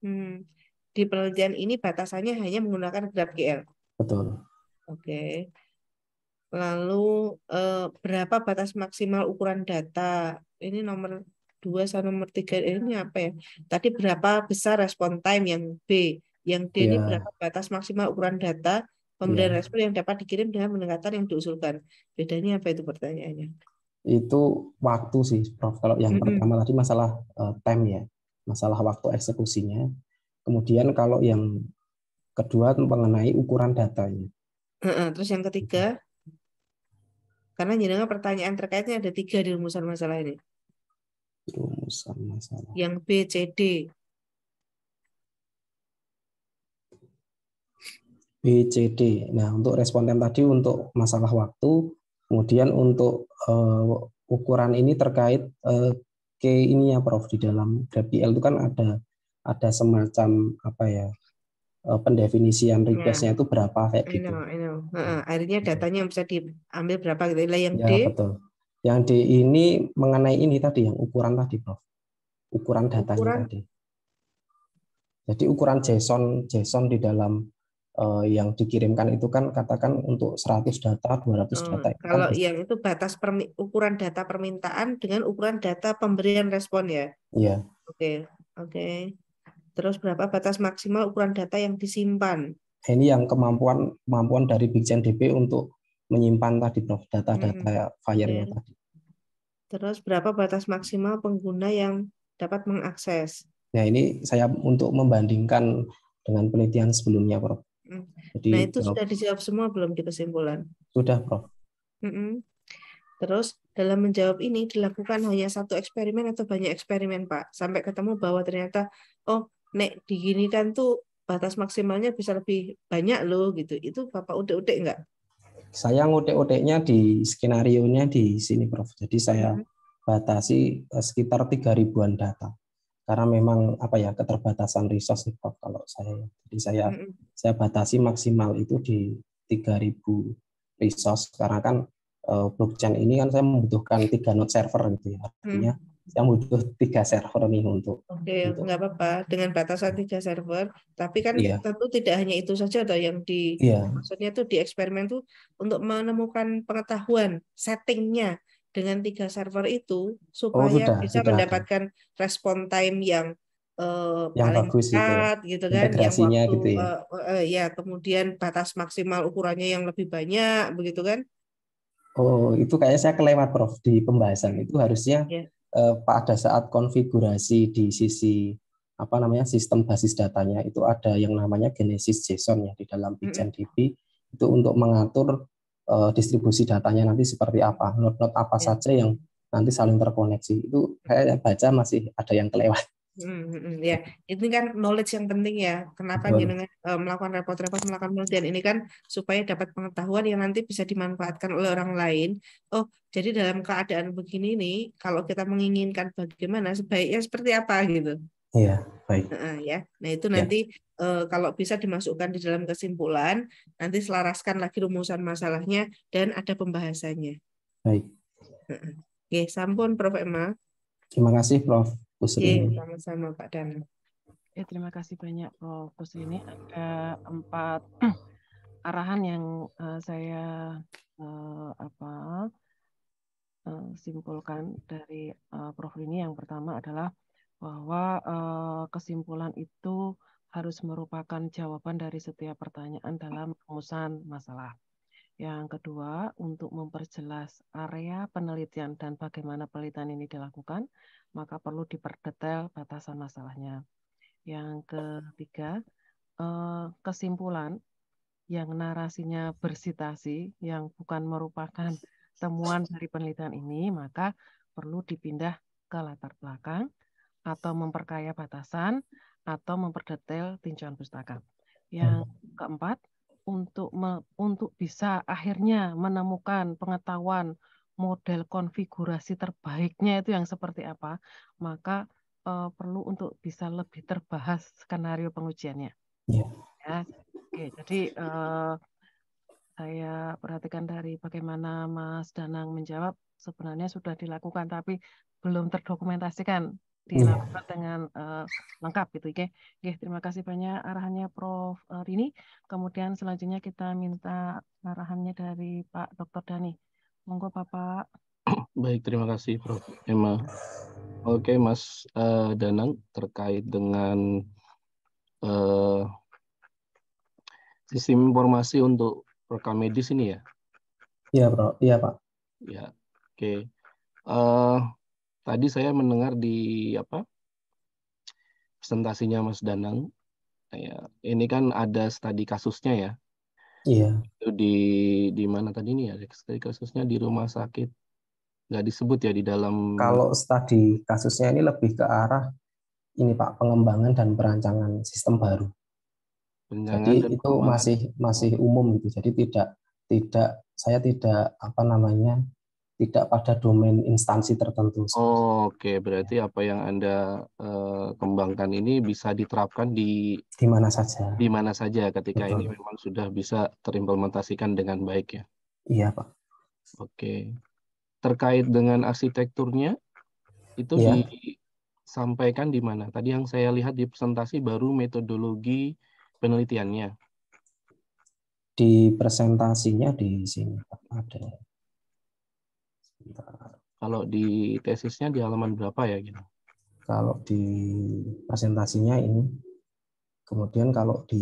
Hmm. Di penelitian ini batasannya hanya menggunakan GraphQL. Betul. Oke. Lalu berapa batas maksimal ukuran data? Ini nomor 2 sama nomor 3 ini apa ya? Tadi berapa besar respon time yang B? Yang D ini Ya, berapa batas maksimal ukuran data pemberian ya. respon yang dapat dikirim dengan pendekatan yang diusulkan? Bedanya apa itu pertanyaannya? Itu waktu sih, Prof. Kalau yang Mm-mm. pertama tadi masalah time ya, masalah waktu eksekusinya. Kemudian kalau yang kedua mengenai ukuran datanya. Terus yang ketiga, karena jenengan pertanyaan terkaitnya ada 3 di rumusan masalah ini. Rumusan masalah. Yang B, C, D. B, C, D. Nah, untuk respon time tadi untuk masalah waktu, kemudian untuk ukuran ini terkait ke ininya, Prof. Di dalam GraphQL itu kan ada semacam apa ya, pendefinisian Ya, request-nya itu berapa kayak I gitu. know, I know. Nah, Akhirnya gitu. datanya yang bisa diambil berapa gitu. Lah yang Ya, D, betul. Yang D ini mengenai ini tadi, yang ukuran tadi, Prof. Ukuran datanya ukuran tadi. Jadi ukuran JSON di dalam yang dikirimkan itu kan katakan untuk 100 data, 200 data itu kan kalau bisa. yang itu batas ukuran data permintaan dengan ukuran data pemberian respon ya. Iya. Oke, oke. Terus berapa batas maksimal ukuran data yang disimpan? Ini yang kemampuan dari Bigchen DB untuk menyimpan tadi, Prof, Mm-mm. data Oke. file-nya tadi. Terus berapa batas maksimal pengguna yang dapat mengakses? Nah, ini saya untuk membandingkan dengan penelitian sebelumnya, Prof. Mm. Jadi Nah, itu sudah dijawab semua belum di kesimpulan? sudah, Prof. Mm-mm. Terus dalam menjawab ini dilakukan hanya satu eksperimen atau banyak eksperimen, Pak? Sampai ketemu bahwa ternyata, oh, nek diginikan tuh batas maksimalnya bisa lebih banyak loh gitu. Itu Bapak udik-udik enggak? Saya ngutik-utiknya di skenario-nya di sini, Prof. Jadi saya Mm-mm. batasi sekitar 3.000-an data. Karena memang apa ya, keterbatasan resource nih, Prof, kalau saya. Jadi Mm-mm. saya batasi maksimal itu di 3.000 resource karena kan blockchain ini kan saya membutuhkan 3 node server gitu ya. Artinya Mm. saya butuh 3 server nih Oke, untuk nggak apa-apa dengan batasan 3 server. Tapi kan iya, tentu tidak hanya itu saja ada yang iya. maksudnya tuh di eksperimen tuh untuk menemukan pengetahuan settingnya dengan 3 server itu Oh, supaya bisa sudah ada mendapatkan respon time yang yang paling bagus gitu ya. cepat gitu kan, yang Integrasinya waktu gitu ya. ya kemudian batas maksimal ukurannya yang lebih banyak begitu kan? Oh, itu kayaknya saya kelewat, Prof, di pembahasan. Mm. Itu harusnya Ya. pada saat konfigurasi di sisi apa namanya sistem basis datanya itu ada yang namanya Genesis JSON ya di dalam Mm-mm. Bigchen DB itu untuk mengatur distribusi datanya nanti seperti apa, node-node apa Ya. saja yang nanti saling terkoneksi. Itu saya baca masih ada yang kelewat. Ya, ini kan knowledge yang penting ya. Kenapa Betul. jenengan melakukan repot-repot melakukan penelitian ini kan supaya dapat pengetahuan yang nanti bisa dimanfaatkan oleh orang lain. Oh, jadi dalam keadaan begini nih, kalau kita menginginkan bagaimana sebaiknya seperti apa gitu. Iya, baik. Ya, nah itu Ya. nanti kalau bisa dimasukkan di dalam kesimpulan, nanti selaraskan lagi rumusan masalahnya dan ada pembahasannya. Baik. Oke, sampun Prof. Emma. Terima kasih Prof. Kusrini. Sama-sama Pak Dana. Ya, terima kasih banyak Prof. Kusrini. Ada 4 arahan yang saya simpulkan dari Prof ini. Yang pertama adalah bahwa kesimpulan itu harus merupakan jawaban dari setiap pertanyaan dalam rumusan masalah. Yang kedua, untuk memperjelas area penelitian dan bagaimana penelitian ini dilakukan, maka perlu diperdetail batasan masalahnya. Yang ketiga, kesimpulan yang narasinya bersitasi, yang bukan merupakan temuan dari penelitian ini, maka perlu dipindah ke latar belakang atau memperkaya batasan atau memperdetail tinjauan pustaka. Yang keempat, untuk bisa akhirnya menemukan pengetahuan model konfigurasi terbaiknya itu yang seperti apa, maka perlu untuk bisa lebih terbahas skenario pengujiannya. Ya. Ya. Oke, jadi saya perhatikan dari bagaimana Mas Danang menjawab, sebenarnya sudah dilakukan tapi belum terdokumentasikan, dilakukan dengan lengkap gitu. Oke, terima kasih banyak arahannya Prof. Rini. Kemudian selanjutnya kita minta arahannya dari Pak Dr. Dani. Monggo Bapak. Baik, terima kasih Prof. Emma. Oke, Mas Danang, terkait dengan sistem informasi untuk rekam medis ini ya? Iya, Bro. Iya, Pak. Ya, oke. Tadi saya mendengar di presentasinya Mas Danang. Ya, ini kan ada studi kasusnya ya. Iya. Itu di mana tadi nih ya? Studi kasusnya di rumah sakit. Nggak disebut ya di dalam. Kalau studi kasusnya ini lebih ke arah ini Pak, pengembangan dan perancangan sistem baru. Jadi itu masih umum gitu. Jadi saya tidak tidak pada domain instansi tertentu. Oke, berarti apa yang Anda kembangkan ini bisa diterapkan di mana saja. Di mana saja ketika ini memang sudah bisa terimplementasikan dengan baik ya. Iya, Pak. Oke. Terkait dengan arsitekturnya itu disampaikan di mana? Tadi yang saya lihat di presentasi baru metodologi penelitiannya. Di presentasinya di sini ada. Kalau di tesisnya di halaman berapa ya gitu? Kalau di presentasinya ini, kemudian kalau di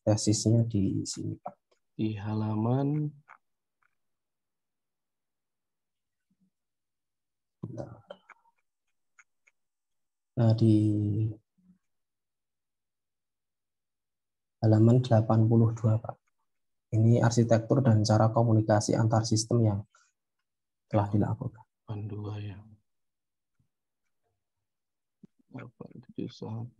tesisnya di sini Pak. Di halaman. Nah, di halaman 82 Pak. Ini arsitektur dan cara komunikasi antar sistem yang telah dilakukan. 82 ya. 871.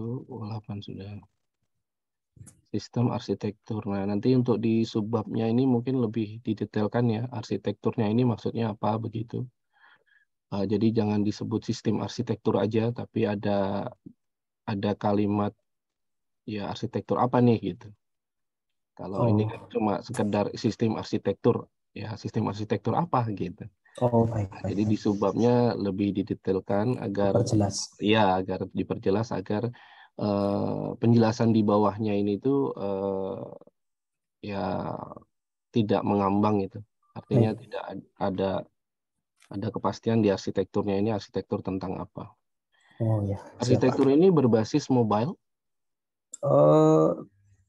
Delapan sudah. Sistem arsitektur. Nah, nanti untuk di subbabnya ini mungkin lebih didetailkan ya, arsitekturnya ini maksudnya apa begitu. Jadi jangan disebut sistem arsitektur aja, tapi ada kalimat ya arsitektur apa nih gitu. Kalau ini kan cuma sekedar sistem arsitektur, ya sistem arsitektur apa gitu. Baik. Jadi di subbabnya lebih didetailkan agar diperjelas agar penjelasan di bawahnya ini tuh ya tidak mengambang itu. Artinya tidak ada kepastian di arsitekturnya ini arsitektur tentang apa. Arsitektur ini berbasis mobile?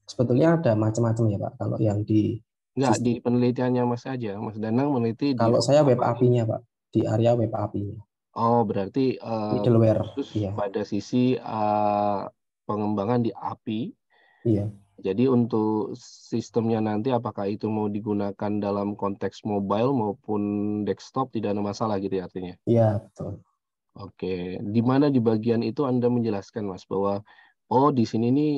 Sebetulnya ada macam-macam ya Pak. Kalau yang di penelitiannya Mas aja. Mas Danang meneliti kalau saya web API-nya Pak, di area web API-nya. Oh, berarti middleware. khusus Iya, pada sisi pengembangan di API. iya, Jadi untuk sistemnya nanti apakah itu mau digunakan dalam konteks mobile maupun desktop tidak ada masalah gitu ya artinya. iya betul. Oke, di mana di bagian itu Anda menjelaskan Mas bahwa oh di sini nih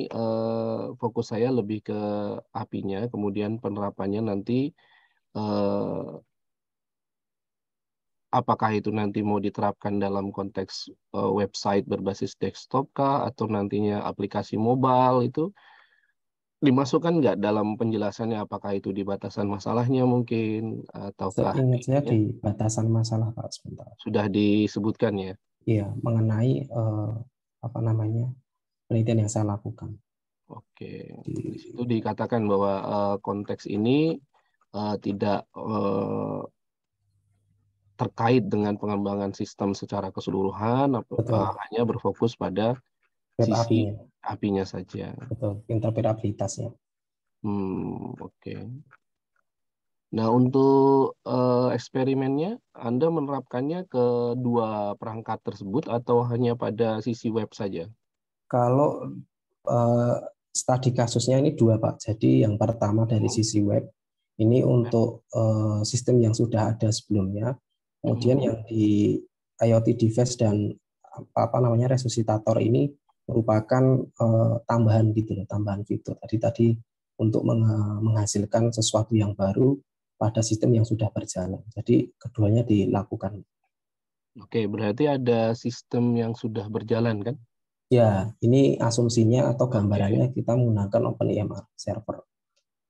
fokus saya lebih ke API-nya, kemudian penerapannya nanti eh, apakah itu nanti mau diterapkan dalam konteks website berbasis desktop kah atau nantinya aplikasi mobile itu dimasukkan nggak dalam penjelasannya apakah itu di batasan masalahnya mungkin ataukah Seingat saya ininya di batasan masalah Pak sebentar. sudah disebutkan ya. Iya, mengenai apa namanya penelitian yang saya lakukan. Oke, di Di, situ dikatakan bahwa konteks ini tidak terkait dengan pengembangan sistem secara keseluruhan, betul, hanya berfokus pada web sisi API-nya, apinya saja. betul, interoperabilitasnya. Oke. Nah, untuk eksperimennya, Anda menerapkannya ke dua perangkat tersebut atau hanya pada sisi web saja? Kalau eh, studi kasusnya ini dua Pak. Jadi yang pertama dari Hmm. sisi web ini untuk sistem yang sudah ada sebelumnya, kemudian Hmm. yang di IoT device dan apa namanya resusitator ini merupakan tambahan gitu loh, tambahan fitur. Tadi untuk menghasilkan sesuatu yang baru pada sistem yang sudah berjalan. Jadi keduanya dilakukan. Oke, berarti ada sistem yang sudah berjalan kan? Ya, ini asumsinya atau Oke, gambarannya kita menggunakan OpenEMR server.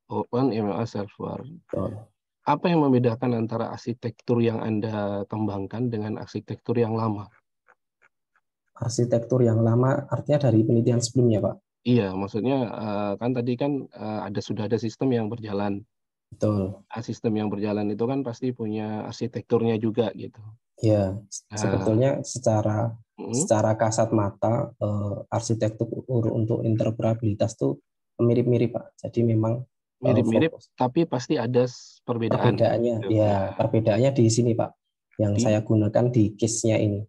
OpenML server. Betul. Apa yang membedakan antara arsitektur yang Anda kembangkan dengan arsitektur yang lama? Arsitektur yang lama artinya dari penelitian sebelumnya, Pak. Iya, maksudnya kan tadi kan sudah ada sistem yang berjalan. Betul. Sistem yang berjalan itu kan pasti punya arsitekturnya juga gitu. Ya, Nah, sebetulnya secara mm, secara kasat mata arsitektur untuk interoperabilitas tuh mirip-mirip, Pak. Jadi memang mirip-mirip, fokus tapi pasti ada perbedaan kan? perbedaannya, Gitu. ya Nah, perbedaannya di sini, Pak. Yang di saya gunakan di case-nya ini,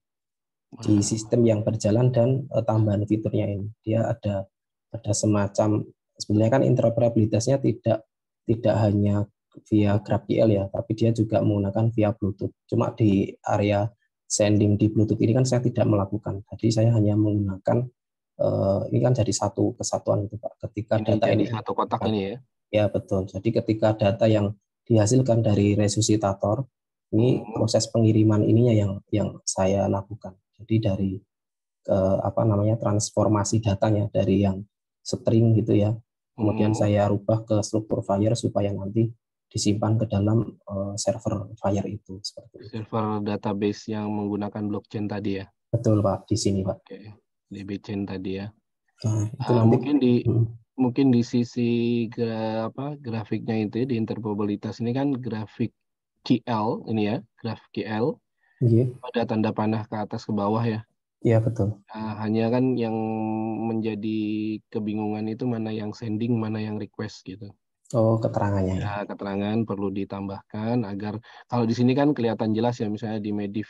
di nah, sistem yang berjalan dan tambahan fiturnya ini. Dia ada semacam sebenarnya kan interoperabilitasnya tidak tidak hanya via GraphQL ya, tapi dia juga menggunakan via Bluetooth. Cuma di area sending di Bluetooth ini kan saya tidak melakukan. Jadi saya hanya menggunakan ini kan jadi satu kesatuan itu Pak. Ketika ini data jadi ini satu kotak ini ya. ya betul. Jadi ketika data yang dihasilkan dari resusitator ini Hmm, proses pengiriman ininya yang saya lakukan. Jadi dari ke apa namanya transformasi datanya dari yang string gitu ya. Kemudian hmm. saya rubah ke struktur file supaya nanti disimpan ke dalam server file itu seperti itu. Server database yang menggunakan blockchain tadi ya. Betul Pak, di sini Pak. Oke, DB chain tadi ya. Nah, itu nanti hmm, Mungkin di sisi grafiknya itu ya, di interoperabilitas ini kan grafik QL ini ya, grafik QL iya, ada tanda panah ke atas ke bawah ya. iya betul. Hanya kan yang menjadi kebingungan itu mana yang sending, mana yang request gitu. Oh, keterangannya ya. Ya, keterangan perlu ditambahkan agar kalau di sini kan kelihatan jelas ya misalnya di Medif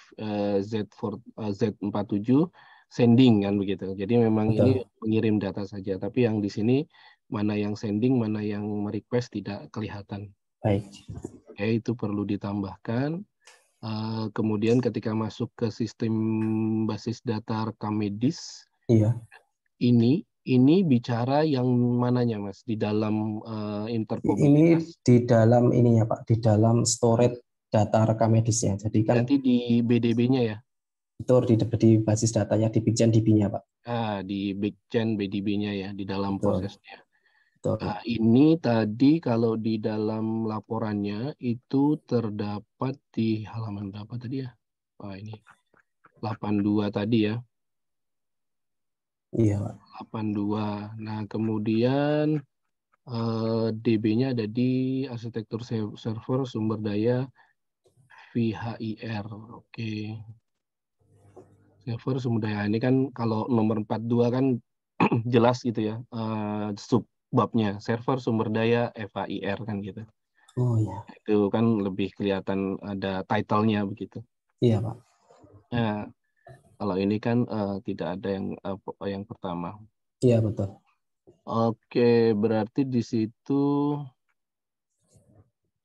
Z47 sending kan begitu. Jadi memang ini Betul. mengirim data saja, tapi yang di sini mana yang sending, mana yang request tidak kelihatan. Baik. Oke, itu perlu ditambahkan. Kemudian ketika masuk ke sistem basis data rekam medis, Iya. ini bicara yang mananya Mas di dalam Ini interoperabilitas. di dalam ininya Pak, di dalam storage data rekam medisnya. Jadi kan Berarti di BDB-nya ya. itu di basis datanya di Biggen DB-nya Pak. Di Bigchain BDB-nya ya di dalam Betul. prosesnya. Betul. Ini tadi kalau di dalam laporannya itu terdapat di halaman berapa tadi ya? Ini 82 tadi ya. Iya Pak. 82. Nah, kemudian DB-nya ada di arsitektur server sumber daya VHIR. Oke. Server sumber daya ini kan kalau nomor 42 kan jelas gitu ya. Subbabnya server sumber daya VHIR kan gitu. Oh iya. Itu kan lebih kelihatan ada title-nya begitu. Iya Pak. Nah, kalau ini kan tidak ada yang pertama. Iya, betul. Oke, berarti di situ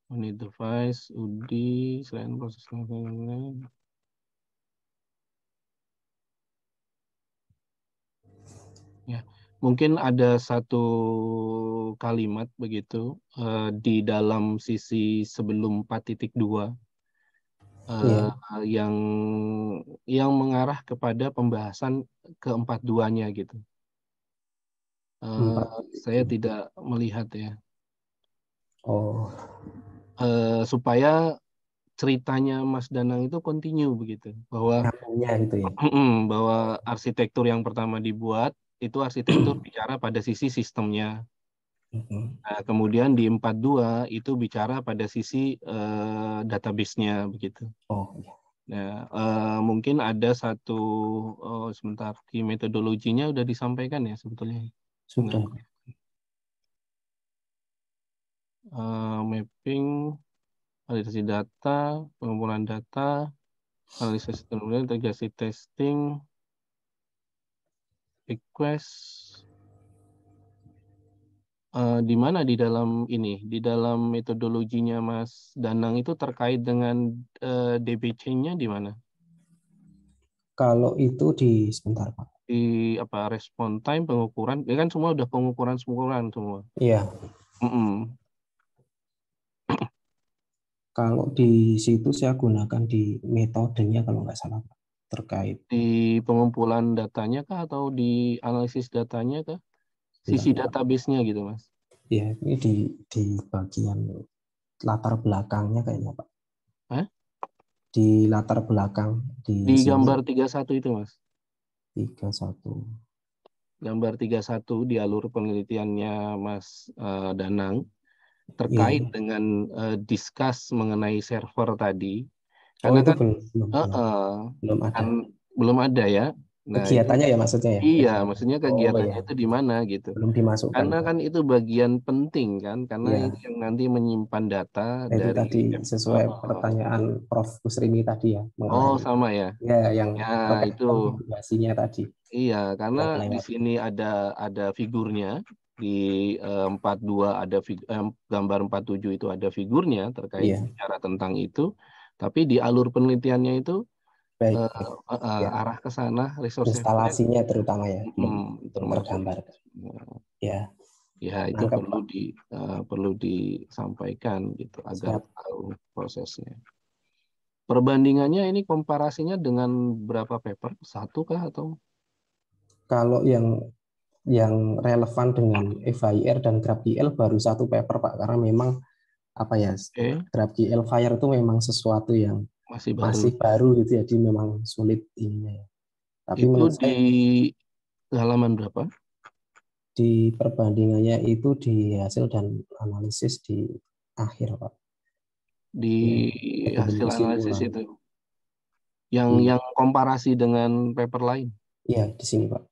unit device, UDI, selain proses lain. Ya, mungkin ada satu kalimat begitu di dalam sisi sebelum 4.2 Iya, yang mengarah kepada pembahasan ke-42-nya gitu. 4 Saya itu. tidak melihat ya. Oh, Supaya ceritanya Mas Danang itu continue begitu, bahwa nyambungnya gitu ya. bahwa arsitektur yang pertama dibuat itu arsitektur bicara pada sisi sistemnya. Mhm. Nah, kemudian di 42 itu bicara pada sisi database-nya begitu. Oh, iya. Nah, mungkin ada satu sebentar, di metodologinya udah disampaikan ya sebetulnya. Sudah. Enggak. Mapping, validasi data, pengumpulan data, analisis kemudian integrasi testing, request. Di mana di dalam ini, di dalam metodologinya Mas Danang itu terkait dengan DBC-nya di mana? Kalau itu sebentar, Pak. Di apa respon time, pengukuran, ya kan semua udah pengukuran semua. Iya, Mm-mm. kalau di situ saya gunakan di metodenya kalau nggak salah, Pak. Terkait. Di pengumpulan datanya kah atau di analisis datanya kah? Bentar, Sisi Pak. database-nya gitu, Mas. Ya, ini di bagian latar belakangnya kayaknya, Pak. Hah? Di latar belakang Di di sini gambar 31 itu, Mas. 31. Gambar 31 di alur penelitiannya Mas Danang terkait Iya. dengan discuss mengenai server tadi. Oh, Karena itu kan belum belum belum eh, belum kan ada. belum ada ya. Nah, itu Kegiatannya ya maksudnya ya, iya, kegiatan. maksudnya Oh kegiatannya ya, itu di mana gitu. belum dimasukkan, Karena Pak. kan itu bagian penting kan, karena itu Iya, yang nanti menyimpan data itu dari tadi sesuai pertanyaan Prof. Kusrini tadi ya, oh mengenai sama ya. ya yang Ya, terkait itu konfigurasinya tadi iya, karena yang di lewat. sini ada figurnya di 42 ada gambar 47 itu ada figurnya terkait Iya, bicara tentang itu. Tapi di alur penelitiannya itu baik, eh, baik. Ya, arah ke sana resource servernya instalasinya terutama ya belum termasuk tergambar. Ya, ya itu nangkep, perlu Pak. perlu disampaikan gitu agar Siap. tahu prosesnya. Perbandingannya ini komparasinya dengan berapa paper? Satu kah atau? Kalau yang relevan dengan FHIR dan GraphQL baru satu paper, Pak, karena memang apa ya, Oke, GraphQL Fire itu memang sesuatu yang masih baru. masih baru gitu, jadi memang sulit ininya ya. Tapi Itu menurut di saya halaman berapa? di perbandingannya itu di hasil dan analisis di akhir, Pak. Di Yang hasil metodologi analisis ulang itu. Yang di komparasi dengan paper lain. ya di sini, Pak.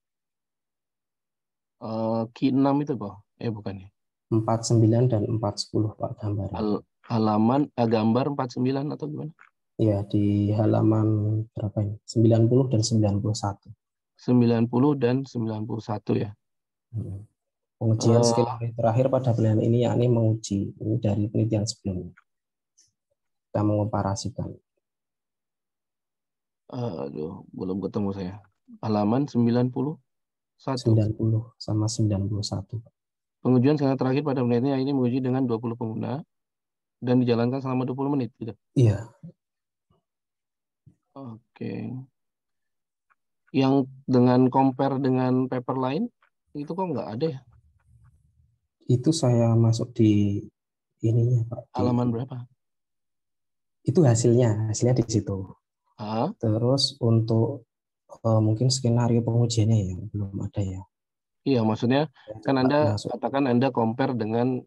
Q6 itu, Pak? Bukan ya. 49 dan 410, Pak, gambarnya. Halaman gambar 49 atau gimana? Ya, di halaman berapa ini? 90 dan 91. 90 dan 91 ya. Hmm. Pengujian Eh, skill terakhir pada penelitian ini yakni menguji ini dari penelitian sebelumnya. Kita mengkomparasikan aduh, belum ketemu saya. Halaman 91. 90 sama 91. Pengujian skala terakhir pada penelitian ini menguji dengan 20 pengguna dan dijalankan selama 20 menit gitu. Iya, Oke. Yang dengan compare dengan paper lain itu kok nggak ada ya? itu saya masuk di ininya, Pak. Halaman berapa? Itu hasilnya di situ. Ah, Terus untuk mungkin skenario pengujiannya yang belum ada ya. iya, maksudnya Saya kan coba Anda masuk. katakan Anda compare dengan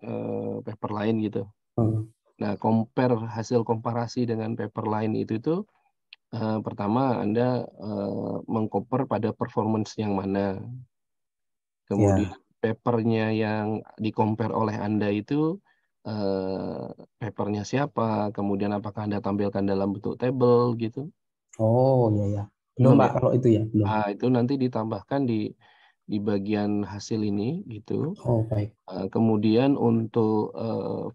paper lain gitu. Hmm, Nah, compare hasil komparasi dengan paper lain itu pertama Anda mengcompare pada performance yang mana. Kemudian ya. papernya yang di-compare oleh Anda itu papernya siapa, kemudian apakah Anda tampilkan dalam bentuk table gitu. Oh, iya ya. Belum Belum Pak, ya? kalau itu ya, belum. Nah, itu nanti ditambahkan di bagian hasil ini gitu. Oh, baik. Kemudian untuk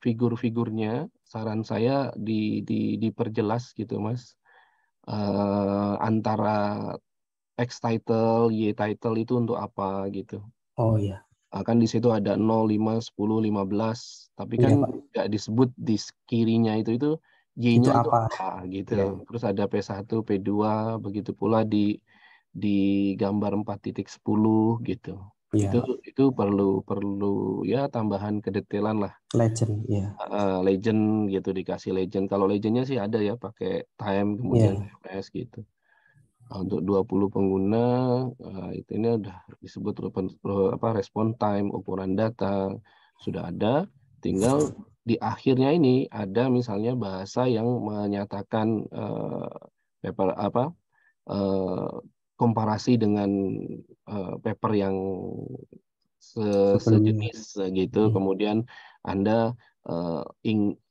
figur-figurnya, saran saya diperjelas gitu, Mas. Antara X title, Y title itu untuk apa gitu. Oh iya. Kan di situ ada 0, 5, 10, 15. Tapi Iya kan Pak. nggak disebut di kirinya itu Itu Y-nya itu apa? apa gitu. Iya. Terus ada P1, P2, begitu pula di gambar 4.10 gitu. Iya. Itu perlu ya tambahan kedetailan lah. Legend, ya. Legend gitu, dikasih legend. Kalau legendnya sih ada ya, pakai time kemudian Iya. MS gitu. Untuk 20 pengguna itu ini udah disebut respon time, ukuran data sudah ada. Tinggal di akhirnya ini ada misalnya bahasa yang menyatakan paper komparasi dengan paper yang Sebelumnya. sejenis gitu. Kemudian Anda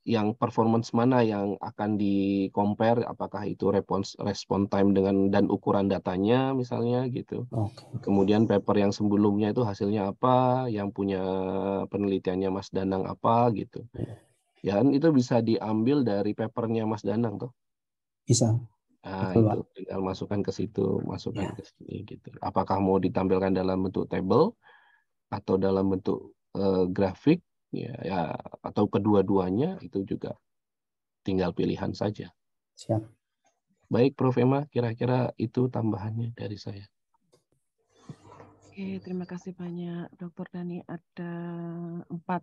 yang performance mana yang akan di compare, apakah itu respon time dan ukuran datanya misalnya gitu. Oke. Kemudian paper yang sebelumnya itu hasilnya apa, yang punya penelitiannya Mas Danang apa gitu. Ya kan itu bisa diambil dari papernya Mas Danang tuh. Bisa. Nah, Betul, itu Pak. tinggal masukkan ke situ, masukkan Ya. ke sini gitu. Apakah mau ditampilkan dalam bentuk table atau dalam bentuk grafik ya atau kedua-duanya, itu juga tinggal pilihan saja. Siap. Baik, Prof. Emma, kira-kira itu tambahannya dari saya. Oke, terima kasih banyak Dr. Dani. Ada 4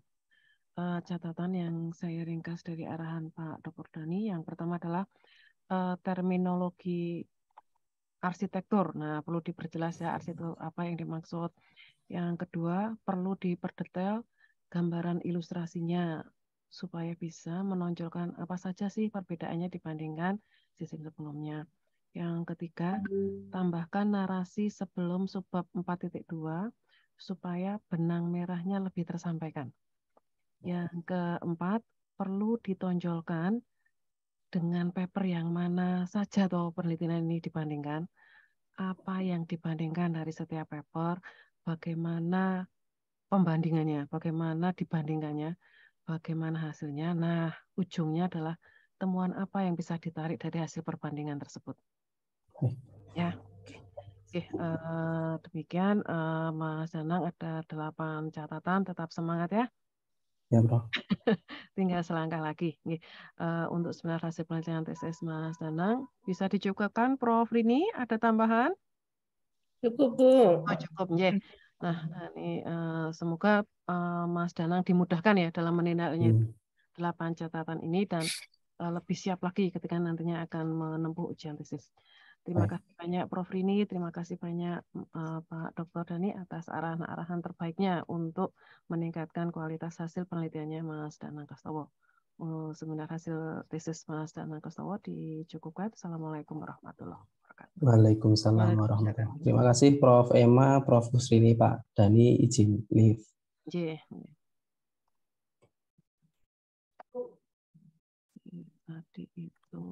catatan yang saya ringkas dari arahan Pak Dr. Dani. Yang pertama adalah terminologi arsitektur. Nah, perlu diperjelas ya arsitektur apa yang dimaksud. Yang kedua, perlu diperdetail gambaran ilustrasinya supaya bisa menonjolkan apa saja sih perbedaannya dibandingkan sistem sebelumnya. Yang ketiga, tambahkan narasi sebelum subbab 4.2 supaya benang merahnya lebih tersampaikan. Yang keempat, perlu ditonjolkan dengan paper yang mana saja atau penelitian ini dibandingkan, apa yang dibandingkan dari setiap paper, bagaimana pembandingannya, bagaimana dibandingkannya, bagaimana hasilnya. Nah, ujungnya adalah temuan apa yang bisa ditarik dari hasil perbandingan tersebut. Ya, oke. Demikian Mas Danang ada 8 catatan, tetap semangat ya. Ya, Bro. Tinggal selangkah lagi. Untuk sebenarnya hasil penelitian tesis Mas Danang bisa dicukupkan Prof. Rini, ada tambahan? Cukup, Bu. Oh, cukup, ya. Nah, ini semoga Mas Danang dimudahkan ya dalam menindaklanjuti 8 catatan ini dan lebih siap lagi ketika nantinya akan menempuh ujian tesis. Terima Baik. kasih banyak Prof. Rini, terima kasih banyak Pak Dr. Dani atas arahan-arahan terbaiknya untuk meningkatkan kualitas hasil penelitiannya Mas Danang Kastowo. Sebenarnya hasil tesis Mas Danang Kastowo dicukupkan. Assalamualaikum warahmatullahi wabarakatuh. Waalaikumsalam warahmatullahi wabarakatuh. Terima kasih Prof. Emma, Prof. Kusrini, Pak Dani, izin live. Tadi itu